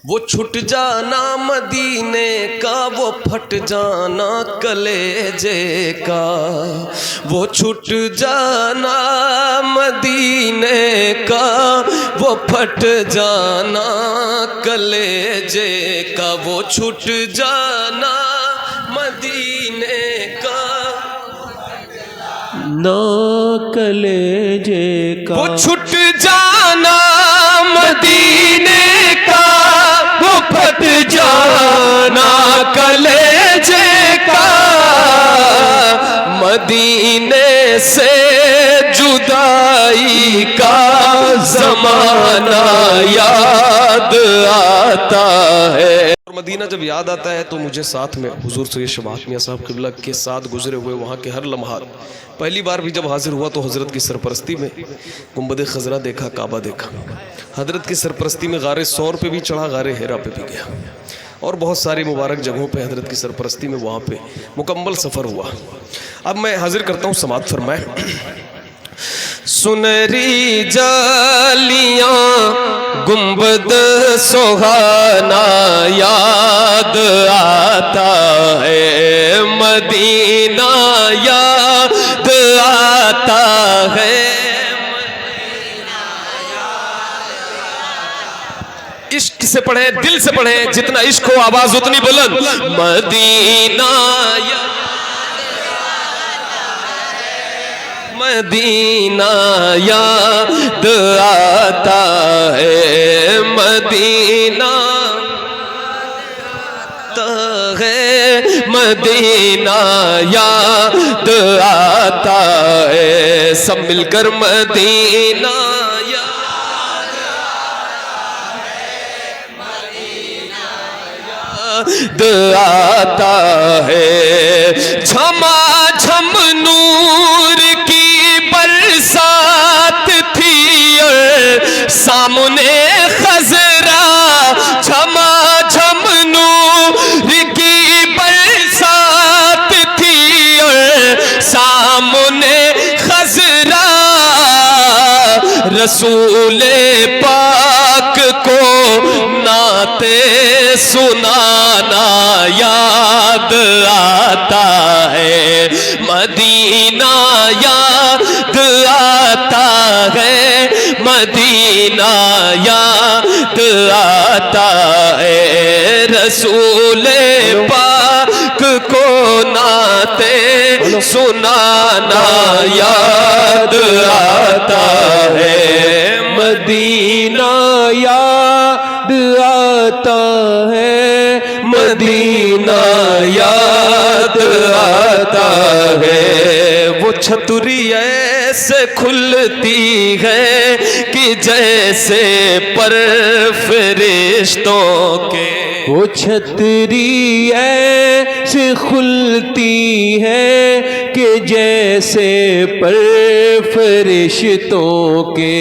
وہ چھٹ جانا مدینے کا، وہ پھٹ جانا کلیجے کا، وہ چھٹ جانا مدینے کا، وہ پھٹ جانا کلیجے کا، وہ چھٹ جانا مدینے کا نا کلیجے کا، وہ چھٹ جانا مدینے کا، وہ پھٹ جانا کلیجے کا، مدینے سے جدائی کا زمانہ یاد آتا ہے۔ اور مدینہ جب یاد آتا ہے تو مجھے ساتھ میں حضور سید شفاعت میاں صاحب قبلہ کے ساتھ گزرے ہوئے وہاں کے ہر لمحات، پہلی بار بھی جب حاضر ہوا تو حضرت کی سرپرستی میں گنبد خضرا دیکھا، کعبہ دیکھا، حضرت کی سرپرستی میں غار ثور پہ بھی چڑھا، غار حرا پہ بھی گیا، اور بہت ساری مبارک جگہوں پہ حضرت کی سرپرستی میں وہاں پہ مکمل سفر ہوا۔ اب میں حاضر کرتا ہوں، سماعت فرمائیں۔ سنہری جالیاں گنبد سہانا یاد آتا ہے، مدینہ یاد آتا ہے، عشق سے پڑھیں، دل سے پڑھیں، جتنا عشق ہو آواز اتنی بلند، مدینہ مدینہ یاد آتا ہے، مدینہ ہے، مدینہ یاد آتا ہے، سب مل کر مدینہ یاد آتا ہے، جھما جھم نور کی برسات تھی اور سامنے خضرا، جھما جھم نور کی برسات تھی اور سامنے خضرا، رسول پاک کو نعتیں سنانا یاد آتا ہے، مدینہ یاد آتا ہے، مدینہ یاد آتا ہے، رسول پاک کو نعتیں سنانا یاد آتا ہے، مدینہ یاد آتا ہے، مدینہ یاد آتا ہے، وہ چھتری ایسے کھلتی ہے کہ جیسے پر فرشتوں کے، وہ چھتری ایسے کھلتی ہے کہ جیسے پر فرشتوں کے،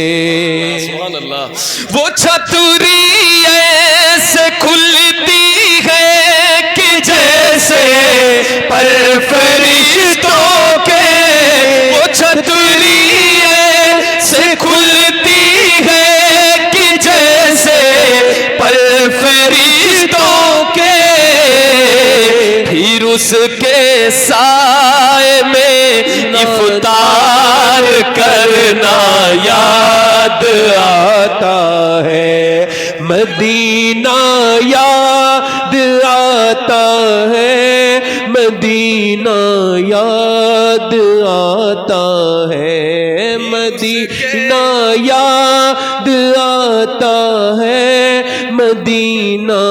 سبحان اللہ، وہ چھتری ایسے کھلتی ہے کہ جیسے پر فرشتوں کے، وہ چھتری ایسے کھلتی ہے کہ جیسے پر فرشتوں کے، پھر اس کے سائے میں افطار کرنا یاد آتا ہے، مدینہ یاد آتا ہے، مدینہ یاد آتا ہے، مدینہ یاد آتا ہے، مدینہ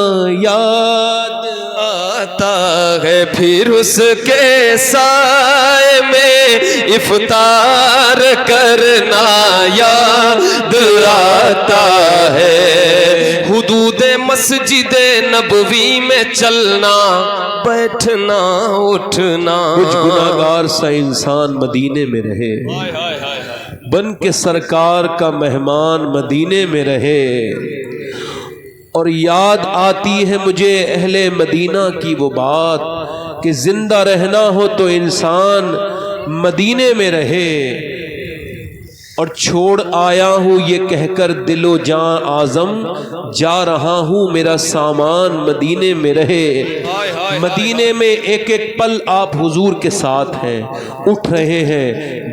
یاد آتا ہے، پھر اس کے سائے میں افطار کرنا یاد آتا ہے، حدود مسجد نبوی میں چلنا بیٹھنا اٹھنا، کچھ گناہگار سا انسان مدینے میں رہے، بن کے سرکار کا مہمان مدینے میں رہے، اور یاد آتی ہے مجھے اہل مدینہ کی وہ بات کہ زندہ رہنا ہو تو انسان مدینے میں رہے، اور چھوڑ آیا ہوں یہ کہہ کر دل و جان آزم، جا رہا ہوں میرا سامان مدینے میں رہے۔ مدینے میں ایک ایک پل آپ حضور کے ساتھ ہیں، اٹھ رہے ہیں،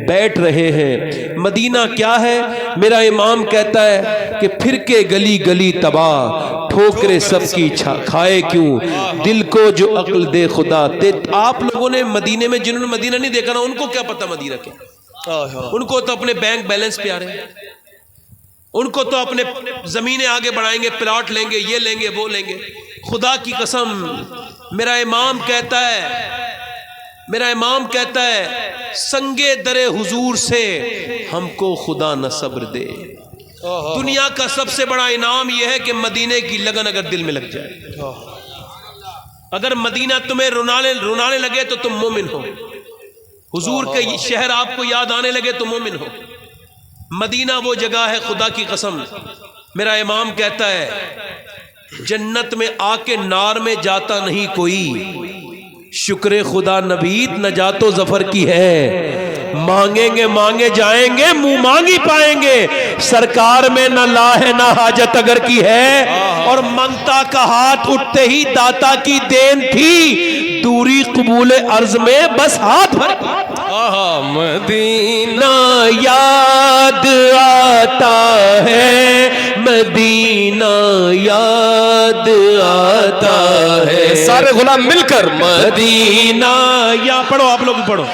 بیٹھ رہے ہیں۔ مدینہ کیا ہے؟ میرا امام کہتا ہے کہ پھر کے گلی گلی تباہ، ٹھوکرے سب کی کھائے کیوں، دل کو جو عقل دے خدا۔ آپ لوگوں نے مدینے میں، جنہوں نے مدینہ نہیں دیکھا نا، ان کو کیا پتہ مدینہ کے، ان کو تو اپنے بینک بیلنس پیارے ہیں، ان کو تو اپنے زمینیں آگے بڑھائیں گے، پلاٹ لیں گے، یہ لیں گے، وہ لیں گے۔ خدا کی قسم میرا امام کہتا ہے سنگے در حضور سے ہم کو خدا نہ صبر دے۔ دنیا کا سب سے بڑا انعام یہ ہے کہ مدینے کی لگن اگر دل میں لگ جائے، اگر مدینہ تمہیں رونانے لگے تو تم مومن ہو، حضور کے شہر آپ کو یاد آنے لگے تو مومن ہو۔ مدینہ وہ جگہ ہے، خدا کی قسم میرا امام کہتا ہے جنت میں آ کے نار میں جاتا نہیں کوئی، شکر خدا نبیت نجات و ظفر کی ہے۔ مانگیں گے مانگے جائیں گے، منہ مانگی پائیں گے، سرکار میں نہ لا ہے نہ حاجت اگر کی ہے، اور منگتا کا ہاتھ اٹھتے ہی داتا کی دین تھی، دوری قبول عرض میں بس ہاتھ بھر۔ مدینہ یاد آتا ہے، مدینہ یاد آتا ہے، سارے غلام مل کر مدینہ یا پڑھو، آپ لوگ پڑھو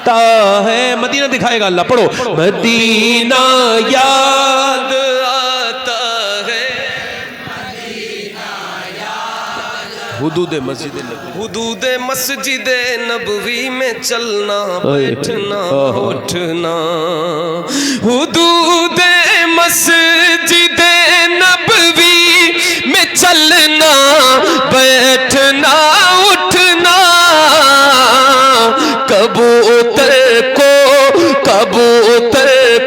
تا ہے، مدینہ دکھائے گا اللہ، پڑھو مدینہ یاد آتا ہے، حدود مسجد نبوی، حدود مسجد نبوی میں چلنا بیٹھنا اٹھنا، حدود مسجد نبوی میں چلنا بیٹھنا اٹھنا، کبوتر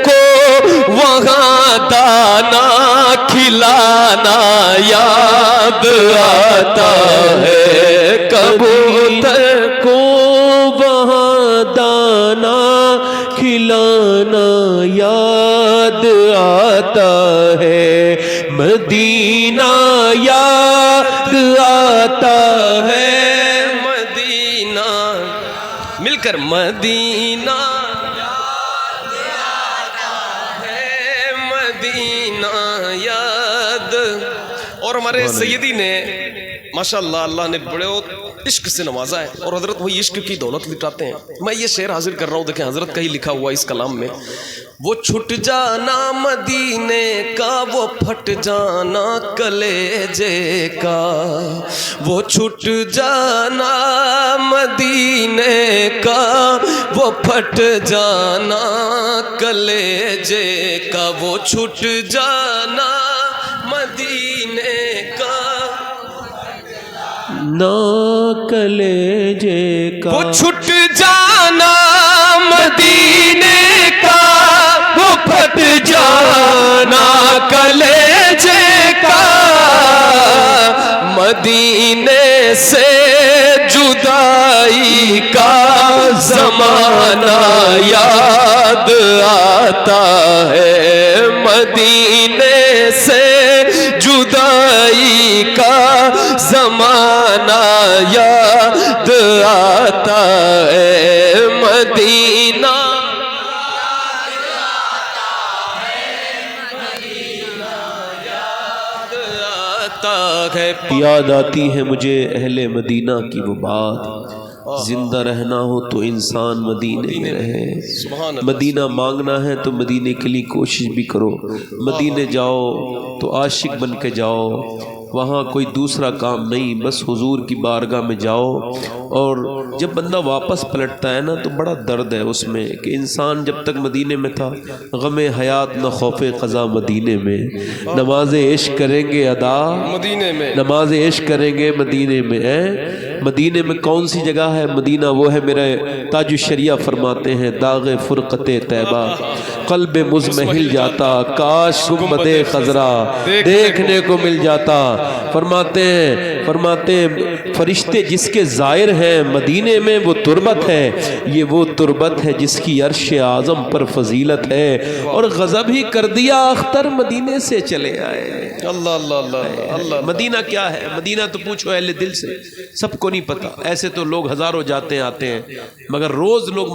کو وہاں دانا کھلانا یاد آتا ہے، کبوتر کو وہاں دانا کھلانا یاد آتا ہے، مدینہ یاد آتا ہے، مدینہ مل کر مدینہ ہے، مدینہ یاد۔ اور ہمارے سیدی نے ماشاءاللہ اللہ نے بڑے عشق سے نوازا ہے، اور حضرت وہی عشق کی دولت لٹاتے ہیں۔ میں یہ شعر حاضر کر رہا ہوں، دیکھیں حضرت کا ہی لکھا ہوا اس کلام میں، وہ چھٹ جانا مدینے کا، وہ پھٹ جانا کلیجے کا، وہ چھٹ جانا مدینے کا، وہ پھٹ جانا کلیجے کا، وہ چھٹ جانا مدینے کا، نہ کلیجے کا، وہ چھٹ جانا مدینے کا، وہ پھٹ جانا کلیجے کا، مدینے سے جدائی کا زمانہ یاد آتا ہے، مدینے سے جدائی کا زمانہ یاد آتا ہے، مدینہ یاد آتی ہے مجھے اہل مدینہ کی وہ بات، زندہ رہنا ہو تو انسان مدینے میں رہے، مدینہ مانگنا ہے تو مدینے کے لیے کوشش بھی کرو، مدینے جاؤ تو عاشق بن کے جاؤ، وہاں کوئی دوسرا کام نہیں، بس حضور کی بارگاہ میں جاؤ۔ اور جب بندہ واپس پلٹتا ہے نا تو بڑا درد ہے اس میں کہ انسان جب تک مدینے میں تھا، غم حیات نہ خوف قضا مدینے میں، نماز عشق کریں گے ادا مدینے میں، نماز عشق کریں گے مدینے میں۔ مدینے میں کون سی جگہ ہے؟ مدینہ وہ ہے، میرے تاج الشریعہ فرماتے ہیں، داغ فرقت طیبہ، قلب مزمحل جاتا، کاش گنبد خضرا دیکھنے کو مل جاتا۔ فرماتے ہیں فرشتے جس کے زائر ہیں مدینے میں وہ تربت ہے، یہ وہ تربت ہے جس کی عرش اعظم پر فضیلت ہے، اور غضب ہی کر دیا اختر مدینے سے چلے آئے۔ اللہ اللہ اللہ اللہ۔ مدینہ کیا ہے؟ مدینہ تو پوچھو اہل دل سے، سب کو نہیں پتا۔ ایسے تو لوگ ہزاروں جاتے ہیں آتے ہیں، مگر روز لوگ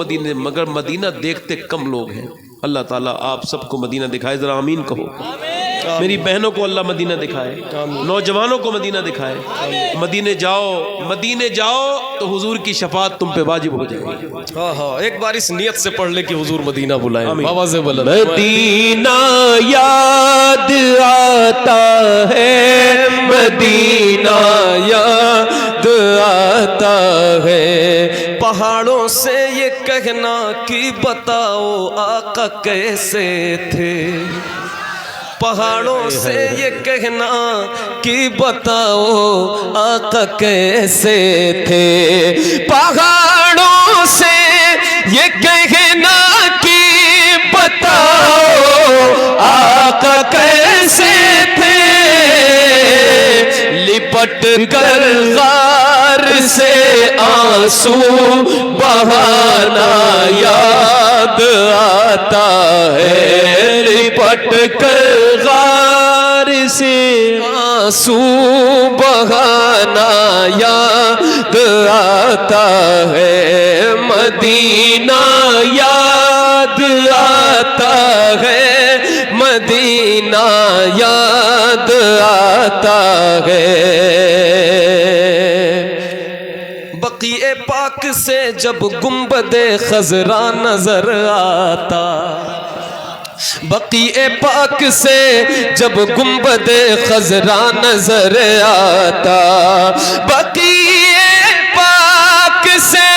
مدینہ دیکھتے کم لوگ ہیں۔ اللہ تعالیٰ آپ سب کو مدینہ دکھائے، ذرا آمین کہو۔ میری بہنوں کو اللہ مدینہ دکھائے، نوجوانوں کو مدینہ دکھائے۔ مدینے جاؤ تو حضور کی شفاعت تم پہ واجب ہو جائے گی۔ ہاں ہاں، ایک بار اس نیت سے پڑھ لے کہ حضور مدینہ بلائیں۔ آواز بلند۔ مدینہ یاد آتا ہے، مدینہ یاد آتا ہے، پہاڑوں سے یہ کہنا کہ بتاؤ آقا کیسے تھے، پہاڑوں سے یہ کہنا کہ بتاؤ آقا کیسے تھے، پہاڑوں سے یہ کہنا کہ بتاؤ آقا کیسے تھے، لپٹ کر غار سے آنسو بہانا یاد آتا ہے، لپٹ کر غار سے آنسو بہانا یاد آتا ہے، مدینہ یاد آتا ہے، مدینہ یاد آتا ہے۔ بقیع پاک سے جب گنبد خضرا نظر آتا، بقیع پاک سے جب گنبد خضرا نظر آتا، بقیع پاک سے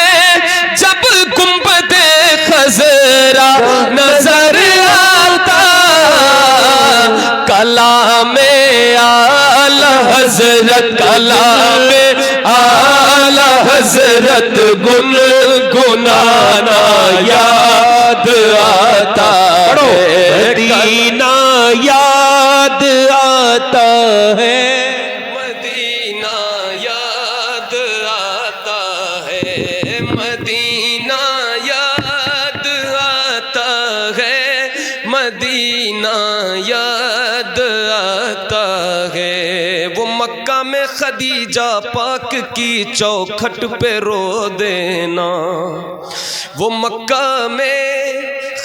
جب گنبد خضرا نظر آتا، کلام اعلی حضرت، کلام اعلی حضرت گنگنانا یاد آتا ہے، مدینہ یاد آتا ہے، مدینہ یاد آتا ہے، مدینہ یاد آتا ہے، مدینہ یاد آتا ہے۔ وہ مکہ میں خدیجہ پاک کی چوکھٹ پہ رو دینا، وہ مکہ میں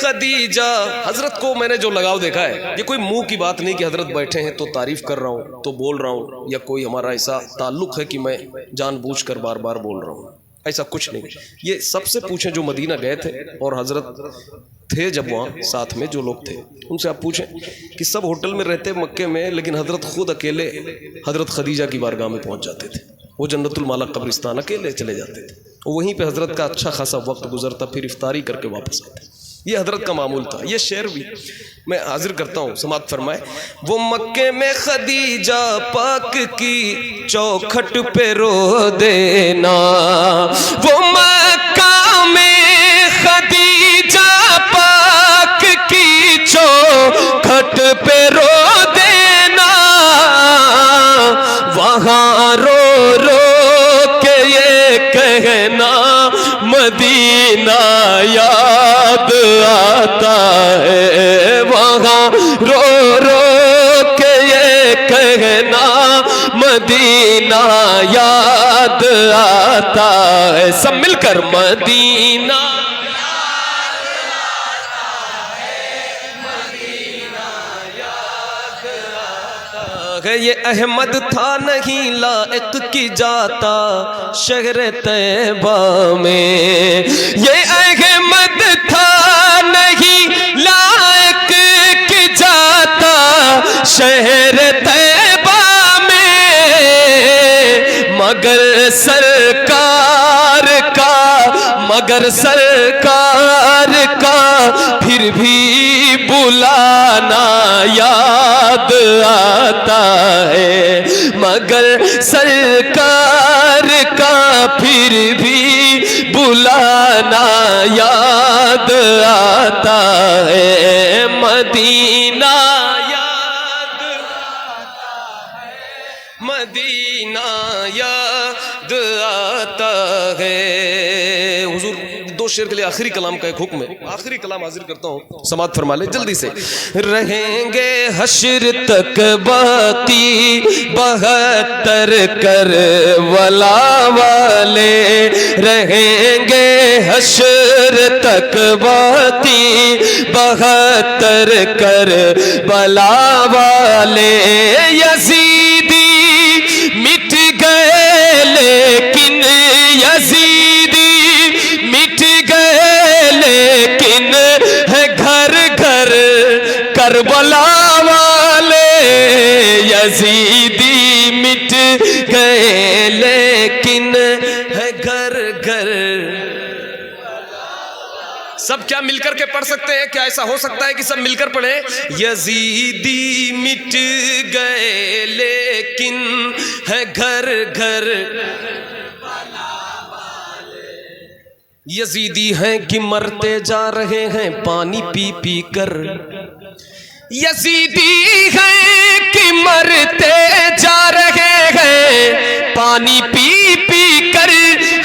خدیجہ، حضرت کو میں نے جو لگاؤ دیکھا ہے، یہ کوئی منہ کی بات نہیں کہ حضرت بیٹھے ہیں تو تعریف کر رہا ہوں تو بول رہا ہوں، یا کوئی ہمارا ایسا تعلق ہے کہ میں جان بوجھ کر بار بار بول رہا ہوں، ایسا کچھ نہیں۔ یہ سب سے پوچھیں جو مدینہ گئے تھے اور حضرت تھے جب وہاں ساتھ میں جو لوگ تھے، ان سے آپ پوچھیں کہ سب ہوٹل میں رہتے مکے میں، لیکن حضرت خود اکیلے حضرت خدیجہ کی بارگاہ میں پہنچ جاتے تھے، وہ جنت المالا قبرستان اکیلے چلے جاتے تھے، وہیں پہ حضرت کا اچھا خاصا وقت گزرتا، پھر افطاری کر کے واپس آتے۔ یہ حضرت کا معمول تھا۔ یہ شعر بھی میں حاضر کرتا ہوں، سماعت فرمائے۔ وہ مکے میں خدیجہ پاک کی چوکھٹ پہ رو دینا، وہ مکہ میں خدیجہ پاک کی چوکھٹ پہ رو دینا، وہاں رو رو کے یہ کہنا مدینہ یاد آتا ہے، وہاں رو رو کے یہ کہنا مدینہ یاد آتا ہے۔ سب مل کر مدینہ یہ احمد تھا نہیں لائق کی جاتا شہر طیبہ میں، یہ احمد تھا نہیں لائق کی جاتا شہر طیبہ میں، مگر سرکار کا پھر بھی بلانا یاد آتا ہے، مگر سرکار کا پھر بھی بلانا یاد آتا ہے، مدینہ یاد آتا ہے، مدینہ یاد آتا ہے۔ حضور دو شعر کے لیے آخری کلام کا ایک حکم ہے، آخری کلام حاضر کرتا ہوں، سماعت فرما لیں جلدی سے۔ رہیں گے حشر تک باقی 72 کربلا والے، رہیں گے حشر تک باقی 72 کربلا والے۔ یزیدی مٹ گئے لیکن یزیدی مٹ گئے لیکن ہے گھر گھر کربلا والے، یزیدی مٹ گئے لیکن ہے گھر گھر۔ سب کیا مل کر کے پڑھ سکتے ہیں؟ کیا ایسا ہو سکتا ہے کہ سب مل کر پڑھیں؟ یزیدی مٹ گئے لیکن ہے گھر گھر، یزیدی ہیں کہ مرتے جا رہے ہیں پانی پی پی کر، یزیدی ہیں کہ مرتے جا رہے ہیں پانی پی پی کر،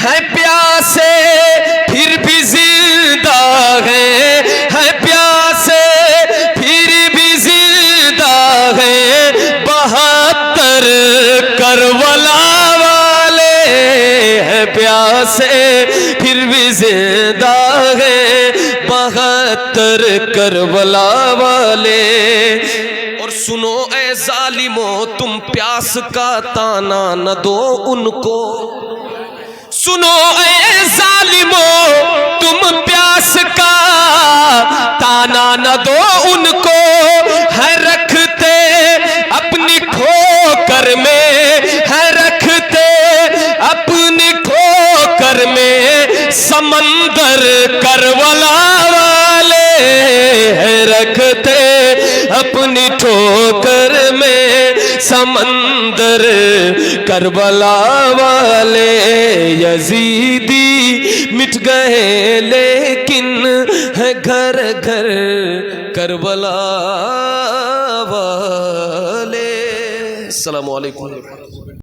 ہے پیاسے پھر بھی زندہ ہیں، ہے پیاسے پھر بھی زندہ ہیں، 72 کربلا والے ہیں، پیاسے پھر بھی زندہ ہیں، 72 کربلا والے۔ اور سنو اے ظالمو تم پیاس کا تانا نہ دو ان کو، سنو اے ظالمو تم پیاس کا تانا نہ دو ان کو، ہے رکھتے اپنی ٹھوکر میں، ہے رکھتے اپنی ٹھوکر میں، سمندر کربلا والے ہے رکھتے اپنی ٹھوکر میں، سمندر کربلا والے۔ یزیدی مٹ گئے لیکن ہے گھر گھر کربلا والے۔ السلام علیکم۔